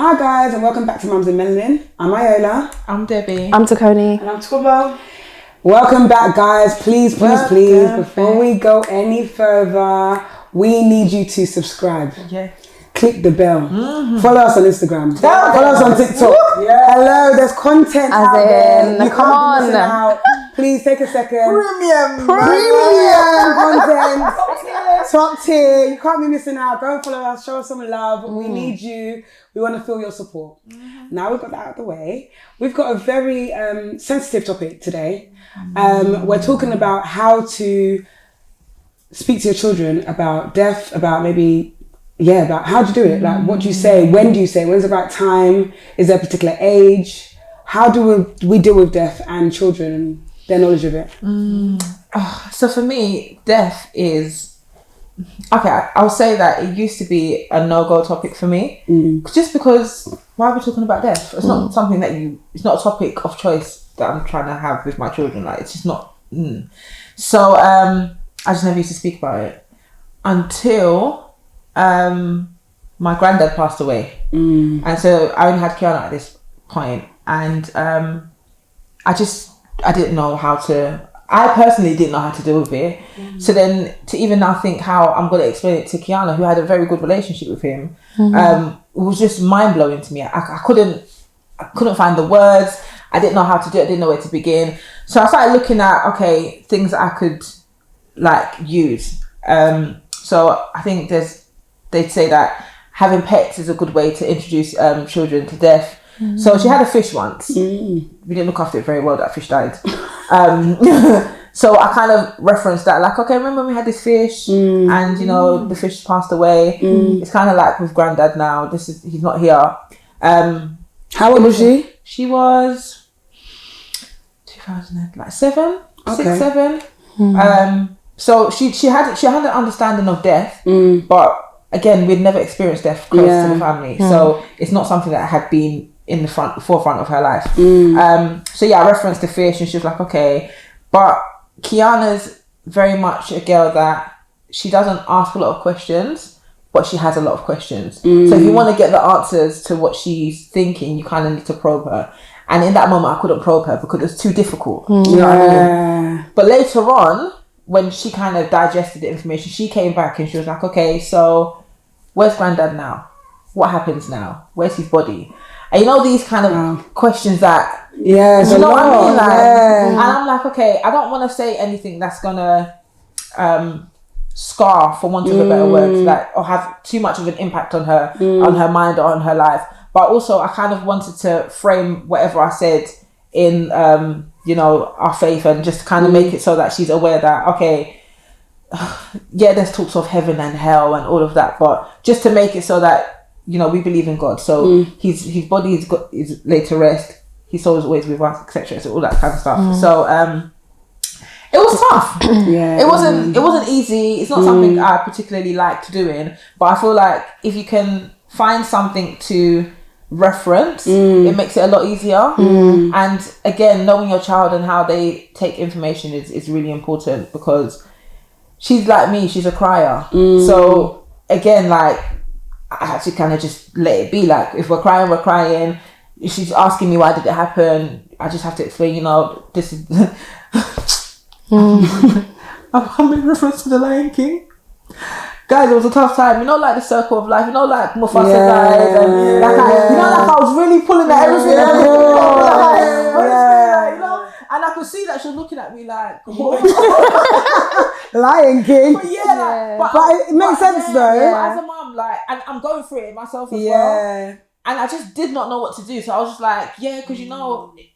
Hi guys, and welcome back to Mums and Melanin. I'm Iola. I'm Debbie. I'm Takoni. And I'm Twibbo. Welcome back, guys. Please, before we go any further, we need you to subscribe. Yeah. Click the bell. Mm-hmm. Follow us on Instagram. Follow us on TikTok. Yeah. Hello, there's content out there. You come can't be missing on. out. Please take a second. Premium Content. Top tier. You can't be missing out. Go and follow us. Show us some love. We need you. We want to feel your support. Now we've got that out of the way. We've got a very sensitive topic today. We're talking about how to speak to your children about death, about about how do you do it? Like, what do you say? When do you say? When's the right time? Is there a particular age? How do we deal with death and children and their knowledge of it? So for me, death is... Okay, I'll say that it used to be a no-go topic for me. Just because, why are we talking about death? It's not something that it's not a topic of choice that I'm trying to have with my children. Like, it's just not... So, I just never used to speak about it. Until... my granddad passed away, and so I only had Kiana at this point, and I didn't know how to. I personally didn't know how to deal with it. So then to even now think how I'm going to explain it to Kiana, who had a very good relationship with him, it was just mind blowing to me. I couldn't find the words. I didn't know how to do it. I didn't know where to begin. So I started looking at things that I could use. So I think they'd say that having pets is a good way to introduce children to death. So she had a fish once. We didn't look after it very well. That fish died. So I kind of referenced that, remember we had this fish, and the fish passed away. It's kind of like with Granddad now. He's not here. How old was she? She was 2007, 6, 7. So she had an understanding of death, but again, we'd never experienced death close to the family, so it's not something that had been in the forefront of her life. So I referenced the fish, and she was like, okay. But Kiana's very much a girl that she doesn't ask a lot of questions, but she has a lot of questions. So if you want to get the answers to what she's thinking, you kind of need to probe her. And in that moment, I couldn't probe her because it's too difficult. You know what I mean? But later on, when she kind of digested the information, she came back and she was like, okay, so where's Granddad now? What happens now? Where's his body? And these kind of questions that, what I mean? And I'm like, okay, I don't want to say anything that's going to scar, for want of a better word, or have too much of an impact on her, on her mind or on her life. But also I kind of wanted to frame whatever I said in, our faith, and just kind of make it so that she's aware that, okay, there's talks of heaven and hell and all of that, but just to make it so that, we believe in God. So his body is laid to rest. His soul is always with us, etc. So all that kind of stuff. So it was tough. It wasn't easy. It's not something I particularly liked doing, but I feel like if you can find something to reference, it makes it a lot easier. And again, knowing your child and how they take information is really important, because she's like me, she's a crier. So again, I had to kind of just let it be. Like, if we're crying. If she's asking me why did it happen, I just have to explain, this is I'm in reference to the Lion King. Guys, it was a tough time. The circle of life. Mufasa died. And I was really pulling at everything. And I could see that she was looking at me like, Lion King. But But it makes sense though. As a mum, and I'm going through it myself as well. And I just did not know what to do. So I was just like, because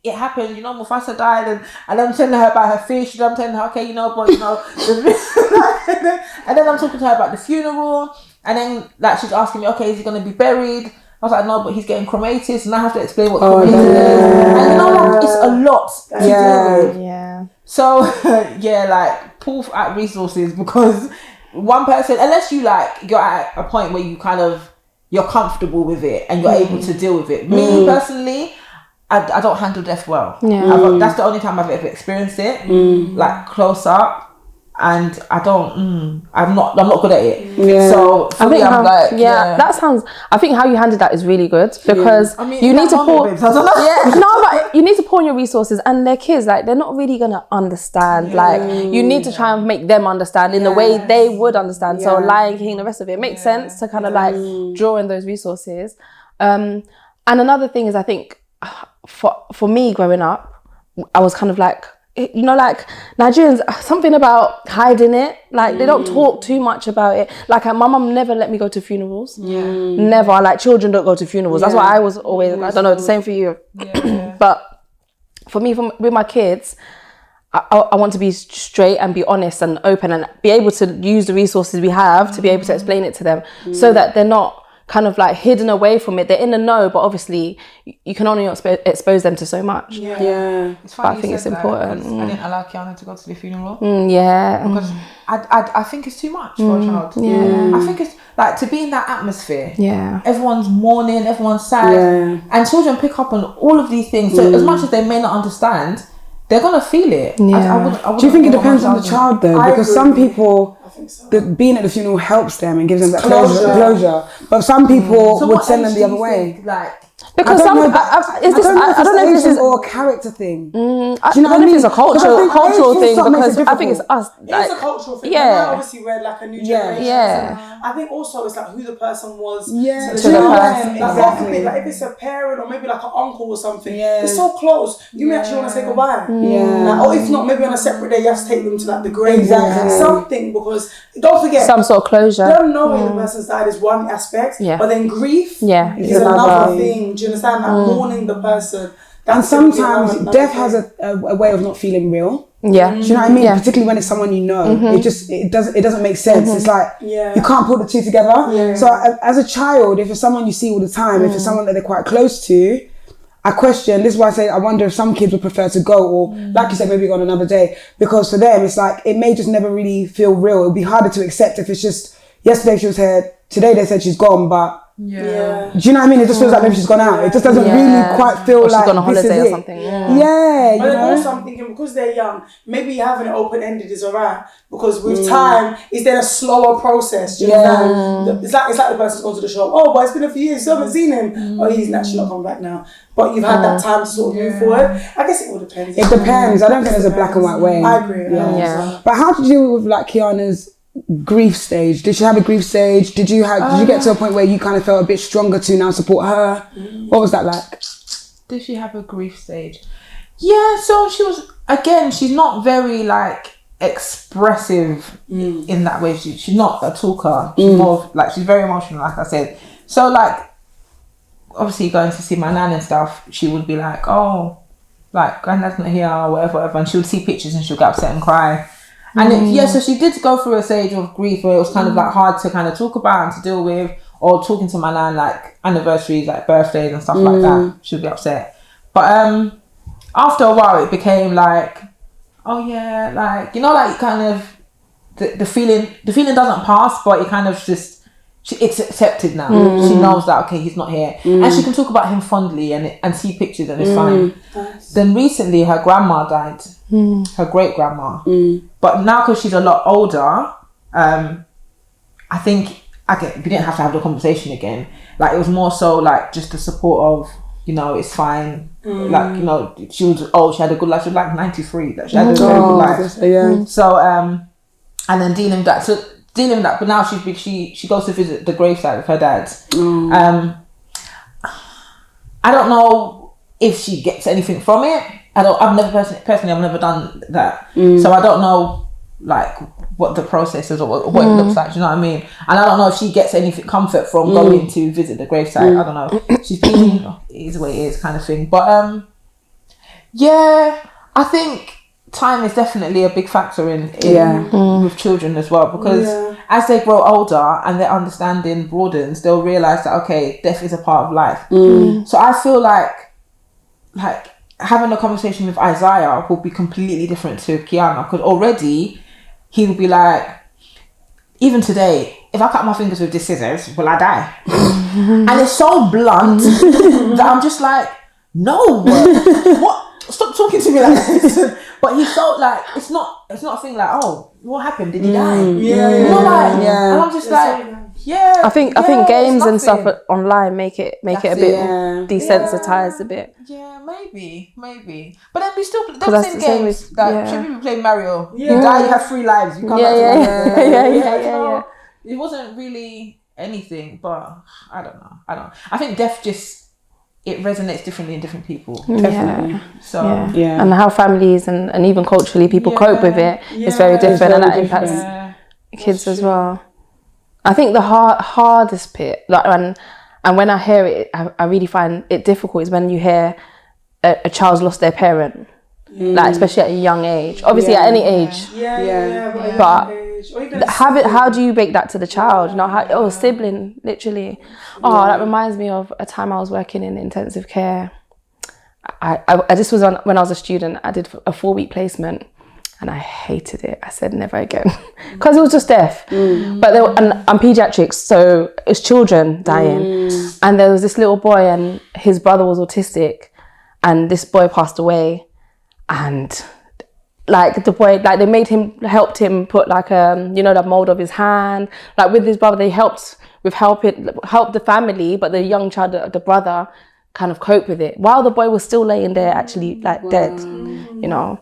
it happened, Mufasa died, and I'm telling her about her fish, and I'm telling her, okay, and then I'm talking to her about the funeral, and then she's asking me, okay, is he going to be buried? I was like, no, but he's getting cremated, and I have to explain what cremated is. And it's a lot to deal with. Yeah. So pull out resources, because one person, unless you're at a point where you kind of, you're comfortable with it and you're able to deal with it. Me personally, I don't handle death well. That's the only time I've ever experienced it, close up. and I'm not good at it. Yeah. So for me, I'm like, that sounds. I think how you handled that is really good because you need to pour. But you need to pour in your resources, and their kids, like, they're not really gonna understand. Like, you need to try and make them understand in the way they would understand. So Lion King, the rest of it makes sense to kind of like draw in those resources. And another thing is, I think for me growing up, I was kind of like, you know, like Nigerians, something about hiding it. Like they don't talk too much about it. Like my mum never let me go to funerals. Never. Like children don't go to funerals. That's why I was always, I don't know, the same for you. But for me, with my kids, I want to be straight and be honest and open and be able to use the resources we have to be able to explain it to them so that they're not kind of like hidden away from it. They're in the know, but obviously you can only expose them to so much. It's funny, but I think it's important. I didn't allow Kiana to go to the funeral. Because I think it's too much for a child. I think it's like to be in that atmosphere. Everyone's mourning, everyone's sad, and children pick up on all of these things. So as much as they may not understand, they're gonna feel it. Do you think it depends on the child though? Because some people, being at the funeral helps them and gives them that closure. But some people would send them the other way. Because I don't know if this is or a character thing. Do you know I don't know if it's a cultural thing because I think it's us. It's a cultural thing. Yeah. Obviously, we're like a new generation. Yeah. I think also it's like who the person was to the person. Exactly. Like if it's a parent or maybe like an uncle or something, it's so close. You may actually want to say goodbye. Like, or if not, maybe on a separate day, you have to take them to like the grave. Something, because don't forget, some sort of closure. Don't knowing the person's died is one aspect, but then grief is another thing. Do you understand? Like mourning the person. And sometimes death has a way of not feeling real. Do you know what I mean? Particularly when it's someone you know. It doesn't make sense. It's like you can't put the two together. So as a child, if it's someone you see all the time, if it's someone that they're quite close to, I question, this is why I say I wonder if some kids would prefer to go, or like you said, maybe go on another day, because for them it's like it may just never really feel real. It would be harder to accept if it's just yesterday she was here, today they said she's gone, but do you know what I mean? It just feels like maybe she's gone out. It just doesn't really quite feel like she's gone on holiday or something. But then also I'm thinking, because they're young, maybe having it open-ended is alright, because with time, is there a slower process? Do you know? It's like the person's gone to the shop. Oh, but it's been a few years, you haven't seen him. Oh, he's naturally not coming back now. But you've had that time to sort of move forward. I guess it all depends. It depends. I don't think there's a black and white way. I agree. But how did you deal with like Kiana's grief stage? Did she have a grief stage? Did you get to a point where you kind of felt a bit stronger to now support her? What was that like? Did she have a grief stage? Yeah, so she's not very like expressive in that way. She's not a talker. She's more like, she's very emotional, like I said. So like obviously going to see my nan and stuff, she would be like, oh, like granddad's not here or whatever, and she would see pictures and she'll get upset and cry. And so she did go through a stage of grief where it was kind of like hard to kind of talk about and to deal with, or talking to my nan like anniversaries, like birthdays and stuff like that. She'd be upset. But after a while it became like, oh yeah, like, you know, like kind of the feeling doesn't pass, but it kind of just, it's accepted now. She knows that, okay, he's not here. And she can talk about him fondly and see pictures and it's fine. Then recently her grandma died, her great grandma. But now because she's a lot older, I think we didn't have to have the conversation again. Like it was more so like just the support of, you know, it's fine. Like, you know, she had a good life. She was like 93. That she had a very good life. So and then dealing with that, but now she goes to visit the gravesite of her dad. I don't know if she gets anything from it. I've never personally I've never done that. So I don't know like what the process is or what it looks like. Do you know what I mean? And I don't know if she gets any comfort from going to visit the gravesite. I don't know. She's been, it is what it is kind of thing. But yeah, I think time is definitely a big factor in with children as well, because as they grow older and their understanding broadens, they'll realise that, okay, death is a part of life. So I feel like having a conversation with Isaiah will be completely different to Kiana, because already he will be like, even today, if I cut my fingers with these scissors, will I die? And it's so blunt that I'm just like, no, what? Stop talking to me like this. But he's so like, it's not a thing like, oh, what happened? Did he die? Yeah. And I'm just like, yeah. I think games and stuff online make it a bit desensitized a bit. Yeah, maybe. But then we still that's play the same games. with- Like, yeah. should people play Mario? You die, you have 3 lives. You come back to life. Yeah. It wasn't really anything, but I don't know. I think death it resonates differently in different people. Definitely. So And how families and even culturally people cope with it is very different, and that impacts kids as well. I think the hardest bit, like and when I hear it, I really find it difficult, is when you hear a child's lost their parent, like especially at a young age. Obviously, at any age. But how do you break that to the child? You know, sibling, literally. That reminds me of a time I was working in intensive care. This was when I was a student. I did a 4-week placement. And I hated it. I said never again, because it was just death. But I'm pediatrics, so it's children dying. And there was this little boy, and his brother was autistic, and this boy passed away. And like the boy, like they helped him put like the mold of his hand. Like with his brother, they help the family, but the young child, the brother, kind of cope with it while the boy was still laying there, actually like dead. You know.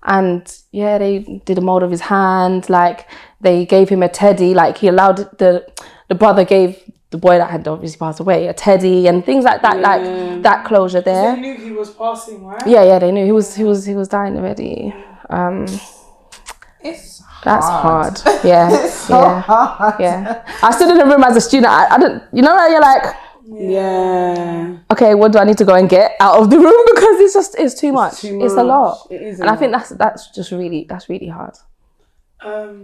And they did a mold of his hand. Like they gave him a teddy. Like he allowed the brother gave the boy that had obviously passed away a teddy and things like that. Like that closure there. They knew he was passing, right? Yeah, they knew he was dying already. That's hard. Yeah, It's so hard. Yeah. I stood in the room as a student. I don't. You know, you're like. Yeah. Okay, what do I need to go and get out of the room, because it's too much. It's a lot. It is and I think that's really hard. I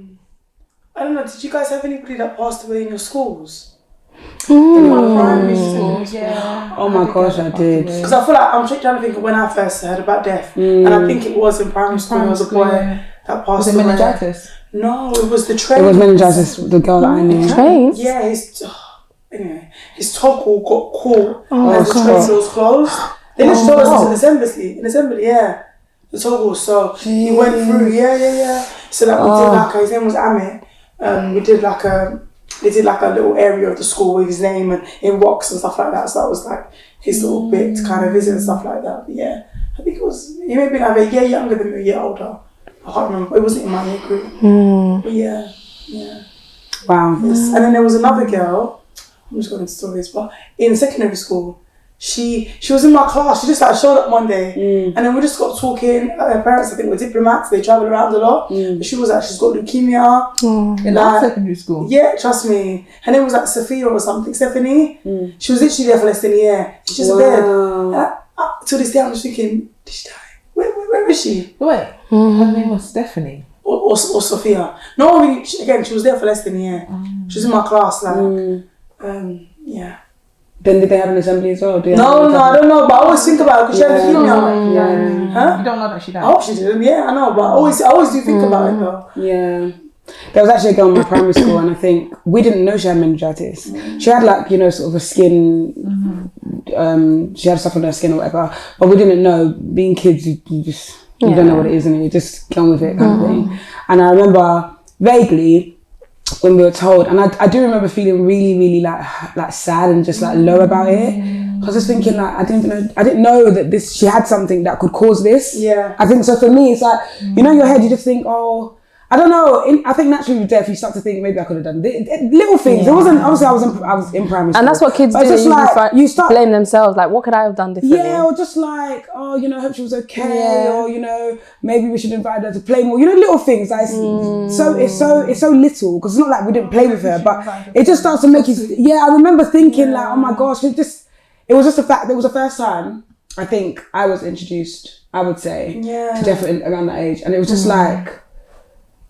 don't know. Did you guys have anybody that passed away in your schools? Primary school, yeah. Oh my gosh, I did. Because I feel like I'm trying to think of when I first heard about death, and I think it was in primary school. There was a boy that passed away. Was it meningitis? No, it was the train. It was meningitis. The girl that I knew. Trains? Yeah, his toggle got caught as the train was closed. They just told us in assembly, yeah. The toggle, so he went through, So that we did like, his name was Amit. We did like they did like a little area of the school with his name and in rocks and stuff like that. So that was like his little bit to kind of visit and stuff like that. But yeah, I think he may have been either a year younger than me, a year older. I can't remember. It wasn't in my year group. But yeah. Wow. Yes. And then there was another girl. I'm just going into stories, but in secondary school, she was in my class. She just like showed up one day, and then we just got talking. Her parents, I think, were diplomats. They travel around a lot. But she was she's got leukemia. In our secondary school. Yeah, trust me. Her name was like Sophia or something. Stephanie. She was literally there for less than a year. She's just dead. To this day, I'm just thinking, did she die? Where is she? Wait, her name was Stephanie. Or Sophia. No, I mean, again, she was there for less than a year. She was in my class, like. Yeah. Then did they have an assembly as well? No, I don't know, but I always think about it because she had leukemia. Huh? You don't know that she died? I hope she didn't. Yeah, I know, but I always do think about it though. Yeah. There was actually a girl in my primary school, and I think we didn't know she had meningitis. She had like, sort of a skin, she had stuff on her skin or whatever, but we didn't know. Being kids, you don't know what it is, and you just get on with it kind of thing. And I remember vaguely when we were told, and I do remember feeling really, really like sad and just like low about it. I was just thinking like I didn't know that she had something that could cause this. Yeah. I think so. For me, it's like in your head you just think, oh, I don't know. I think naturally with death, you start to think maybe I could have done little things. It wasn't obviously I was in primary school, and that's what kids do. Just like you start blame themselves. Like, what could I have done differently? Yeah, or just like, oh, hope she was okay, or maybe we should invite her to play more. Little things. Like, so it's so little because it's not like we didn't play with her, but it just starts to make you. Yeah, I remember thinking like, oh my gosh, it was just the fact that it was the first time I think I was introduced, I would say, to death around that age, and it was just like.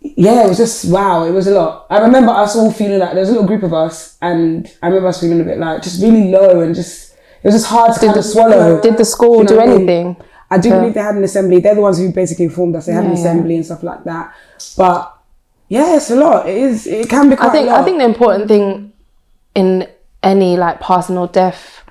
Yeah, it was just, wow, it was a lot. I remember us all feeling like, there was a little group of us, and I remember us feeling a bit like, just really low, and just, it was just hard to kind of swallow. Did the school do anything? I do believe they had an assembly. They're the ones who basically informed us. They had an assembly and stuff like that. But yeah, it's a lot. It can be quite a lot. I think the important thing in any like passing or death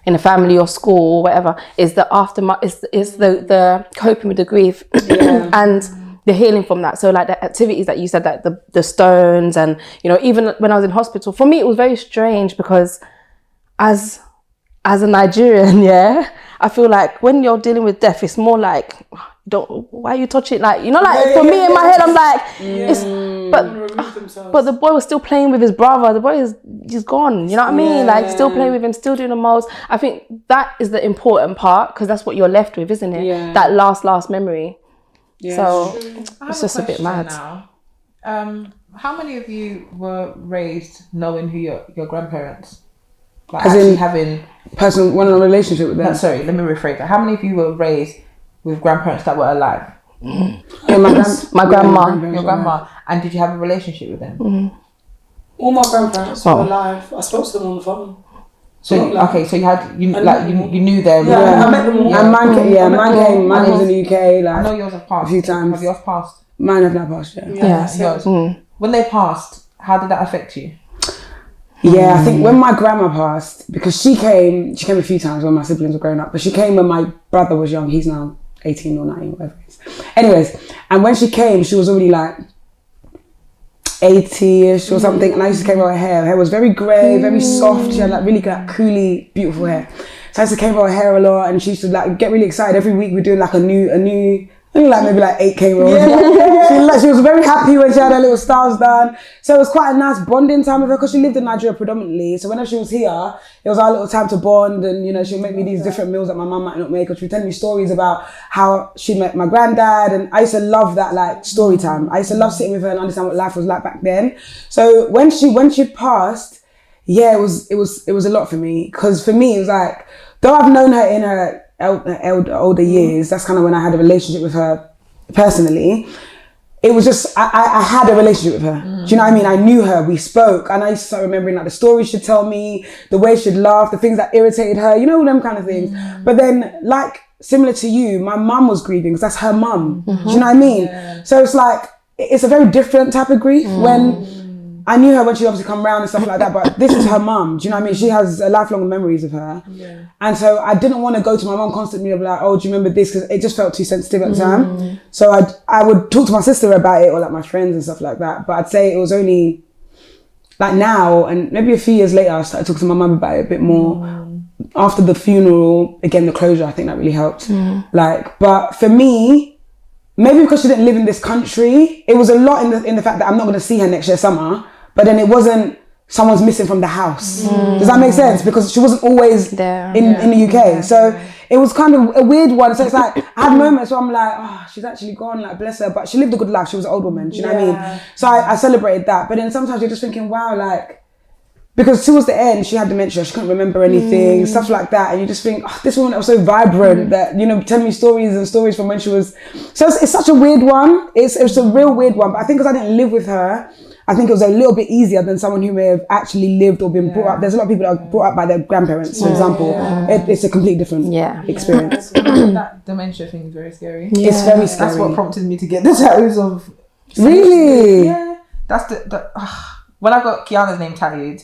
in a family or school or whatever is the aftermath, is the coping with the grief. And the healing from that. So like the activities that you said, like the stones, and even when I was in hospital, for me it was very strange because as a Nigerian, I feel like when you're dealing with death, it's more like, why are you touching, like, for me in my head, I'm like, but the boy was still playing with his brother. The boy he's gone, you know what I mean? Like, still playing with him, still doing the most. I think that is the important part, because that's what you're left with, isn't it? Yeah. That last memory. Yeah, so it's just a bit mad. Now. How many of you were raised knowing who your grandparents? Like, as actually in having personal one-on-one relationship with them? No, sorry, let me rephrase that. How many of you were raised with grandparents that were alive? Yeah, my grandma. Your grandma. And did you have a relationship with them? Mm-hmm. All my grandparents were alive. I spoke to them on the phone. So you knew them. Yeah, I met them all. And mine was in the UK. Like, I know yours have passed a few times. Have yours passed? Mine have not passed yet. Yours. When they passed, how did that affect you? Yeah, I think when my grandma passed, because she came a few times when my siblings were growing up, but she came when my brother was young. He's now 18 or 19, whatever it is. Anyways, and when she came, she was already like 80-ish or something, and I used to care about her hair. Her hair was very grey, very soft. She had like really like coolie, beautiful hair. So I used to care about her hair a lot, and she used to like get really excited. Every week we're doing like a new maybe like 8K rolls. Yeah. She was very happy when she had her little styles done. So it was quite a nice bonding time with her, because she lived in Nigeria predominantly. So whenever she was here, it was our little time to bond, and she'd make me these different meals that my mum might not make, or she'd tell me stories about how she met my granddad, and I used to love that like story time. I used to love sitting with her and understand what life was like back then. So when she passed, yeah, it was a lot for me, because for me it was like, though I've known her in her older years, that's kind of when I had a relationship with her personally. It was just, I had a relationship with her. Do you know what I mean? I knew her, we spoke, and I used to start remembering like the stories she'd tell me, the way she'd laugh, the things that irritated her, all them kind of things. But then, like, similar to you, my mum was grieving, because that's her mum. Do you know what I mean? Yeah. So it's like, it's a very different type of grief when I knew her when she obviously come round and stuff like that, but this is her mum. Do you know what I mean? She has lifelong memories of her. Yeah. And so I didn't want to go to my mum constantly and be like, oh, do you remember this? Because it just felt too sensitive at the time. So I would talk to my sister about it, or like my friends and stuff like that. But I'd say it was only like now, and maybe a few years later, I started talking to my mum about it a bit more. After the funeral, again, the closure, I think that really helped. But for me, maybe because she didn't live in this country, it was a lot in the fact that I'm not going to see her next year summer. But then it wasn't someone's missing from the house. Does that make sense? Because she wasn't always there in the UK. So it was kind of a weird one. So it's like, I had moments where I'm like, oh, she's actually gone, like, bless her. But she lived a good life. She was an old woman. Do you know what I mean? So I celebrated that. But then sometimes you're just thinking, wow, like, because towards the end, she had dementia. She couldn't remember anything, stuff like that. And you just think, oh, this woman that was so vibrant that, tell me stories from when she was. So it's such a weird one. It's a real weird one. But I think because I didn't live with her, I think it was a little bit easier than someone who may have actually lived or been brought up. There's a lot of people that are brought up by their grandparents, for example. It's a completely different experience. That dementia thing is very scary. Yeah. It's very scary. That's what prompted me to get the tattoos of. Really? Yeah. That's when I got Kiana's name tattooed,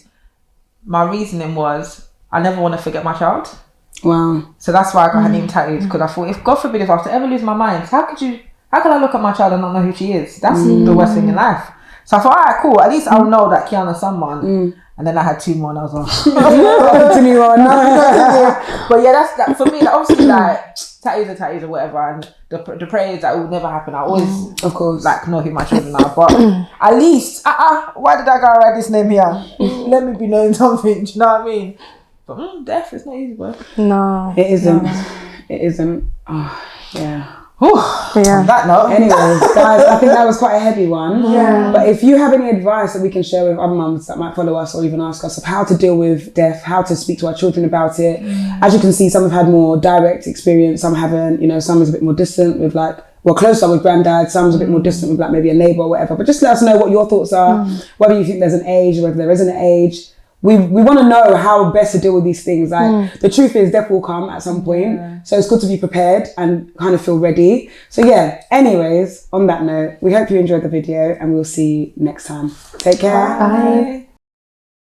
my reasoning was I never want to forget my child. Wow. So that's why I got her name tattooed, because I thought, if God forbid, if I was to ever lose my mind, how could I look at my child and not know who she is? That's the worst thing in life. So I thought, all right, cool. At least I'll know that Kiana's someone. And then I had 2 more, and I was like, continue on. But yeah, that's that for me. Like, obviously, like tattoos are tattoos or whatever, and the prayers that will never happen. I always, of course, like know who my children are. But at least, why did I go write this name here? Let me be knowing something. Do you know what I mean? But death is not easy, boy. No, it isn't. It isn't. Oh, yeah. On that note, anyways, guys, I think that was quite a heavy one. Yeah. But if you have any advice that we can share with other mums that might follow us or even ask us of how to deal with death, how to speak to our children about it, as you can see, some have had more direct experience, some haven't. Some is a bit more distant with closer with granddad, some's a bit more distant with maybe a neighbour or whatever. But just let us know what your thoughts are, whether you think there's an age or whether there isn't an age. We want to know how best to deal with these things. The truth is death will come at some point. So it's good to be prepared and kind of feel ready. So yeah, anyways, on that note, we hope you enjoyed the video and we'll see you next time. Take care. Bye.